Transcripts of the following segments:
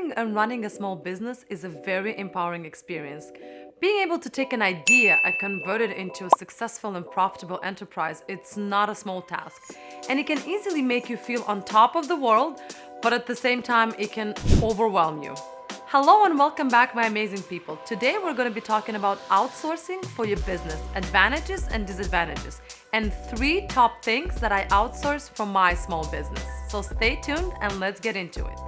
Starting and running a small business is a very empowering experience. Being able to take an idea and convert it into a successful and profitable enterprise, it's not a small task. And it can easily make you feel on top of the world, but at the same time, it can overwhelm you. Hello and welcome back, my amazing people. Today we're going to be talking about outsourcing for your business, advantages and disadvantages, and 3 top things that I outsource from my small business. So stay tuned and let's get into it.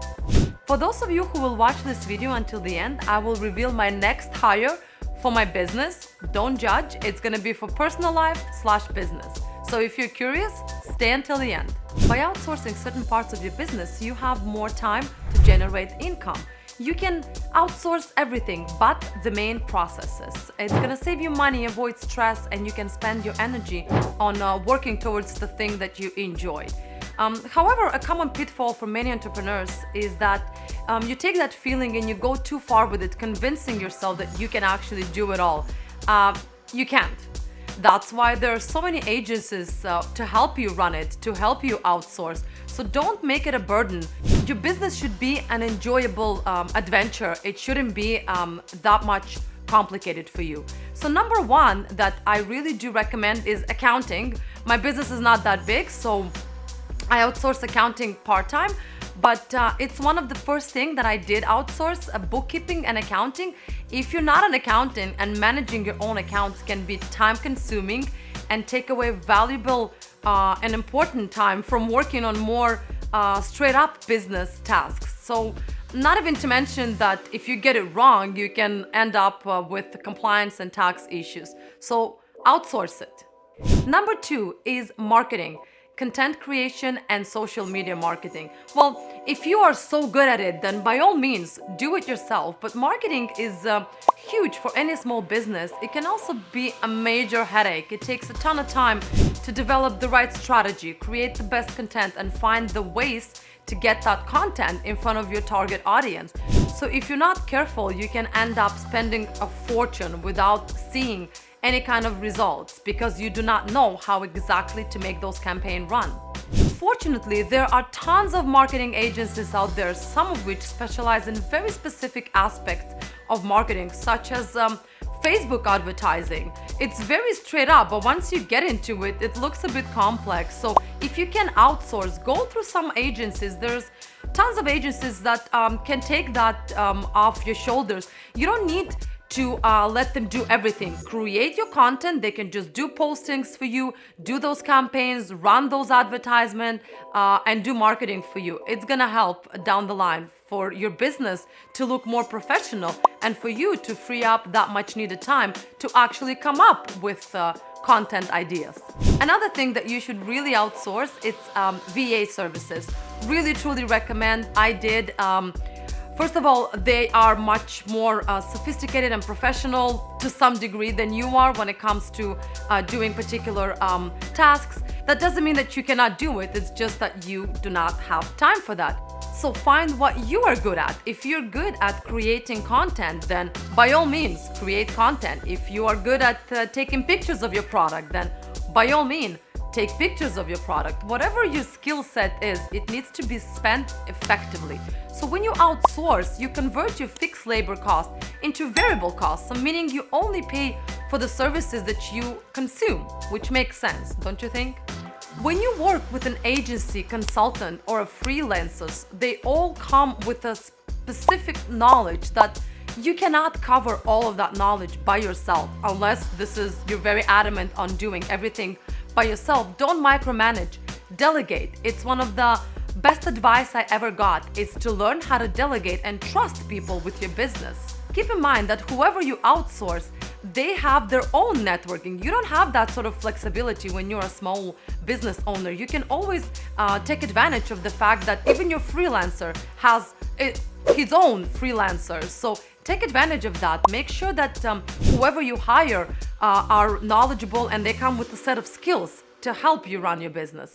For those of you who will watch this video until the end, I will reveal my next hire for my business. Don't judge, it's going to be for personal life/business. So if you're curious, stay until the end. By outsourcing certain parts of your business, you have more time to generate income. You can outsource everything but the main processes. It's gonna save you money, avoid stress, and you can spend your energy on working towards the thing that you enjoy. However, a common pitfall for many entrepreneurs is that you take that feeling and you go too far with it, convincing yourself that you can actually do it all. You can't. That's why there are so many agencies to help you run it, to help you outsource. So don't make it a burden. Your business should be an enjoyable adventure. It shouldn't be that much complicated for you. So number 1 that I really do recommend is accounting. My business is not that big, so I outsource accounting part-time, but it's one of the first things that I did outsource, bookkeeping and accounting. If you're not an accountant, and managing your own accounts can be time-consuming and take away valuable and important time from working on more straight-up business tasks. So not even to mention that if you get it wrong, you can end up with compliance and tax issues. So outsource it. Number 2 is marketing. Content creation and social media marketing. Well, if you are so good at it, then by all means, do it yourself. But marketing is huge for any small business. It can also be a major headache. It takes a ton of time to develop the right strategy, create the best content, and find the ways to get that content in front of your target audience. So if you're not careful, you can end up spending a fortune without seeing any kind of results because you do not know how exactly to make those campaigns run. Fortunately, there are tons of marketing agencies out there, some of which specialize in very specific aspects of marketing, such as Facebook advertising. It's very straight up, but once you get into it, it looks a bit complex. So if you can outsource, go through some agencies. There's tons of agencies that can take that off your shoulders. You don't need to let them do everything. Create your content. They can just do postings for you, do those campaigns, run those advertisements, and do marketing for you. It's gonna help down the line for your business to look more professional and for you to free up that much needed time to actually come up with content ideas. Another thing that you should really outsource, it's VA services. Really, truly recommend. I did. First of all, they are much more sophisticated and professional to some degree than you are when it comes to doing particular tasks. That doesn't mean that you cannot do it, it's just that you do not have time for that. So find what you are good at. If you're good at creating content, then by all means, create content. If you are good at taking pictures of your product, then by all means, take pictures of your product. Whatever your skill set is, it needs to be spent effectively. So when you outsource, you convert your fixed labor cost into variable costs, so meaning you only pay for the services that you consume, which makes sense, don't you think? When you work with an agency, consultant, or a freelancer, they all come with a specific knowledge that you cannot cover all of that knowledge by yourself, unless you're very adamant on doing everything by yourself. Don't micromanage, delegate. It's one of the best advice I ever got, is to learn how to delegate and trust people with your business. Keep in mind that whoever you outsource, they have their own networking. You don't have that sort of flexibility when you're a small business owner. You can always take advantage of the fact that even your freelancer has his own freelancers. So take advantage of that. Make sure that whoever you hire are knowledgeable and they come with a set of skills to help you run your business.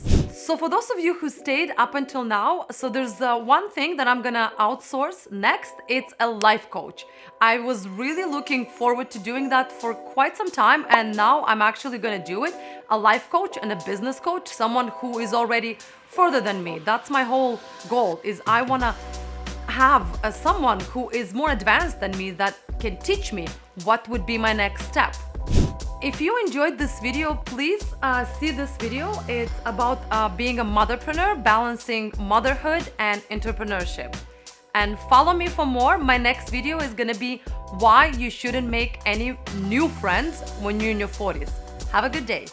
So for those of you who stayed up until now, so there's one thing that I'm gonna outsource next. It's a life coach. I was really looking forward to doing that for quite some time, and now I'm actually gonna do it. A life coach and a business coach, someone who is already further than me. That's my whole goal, is I wanna have someone who is more advanced than me that can teach me what would be my next step. If you enjoyed this video, please see this video. It's about being a motherpreneur, balancing motherhood and entrepreneurship. And follow me for more. My next video is gonna be why you shouldn't make any new friends when you're in your 40s. Have a good day.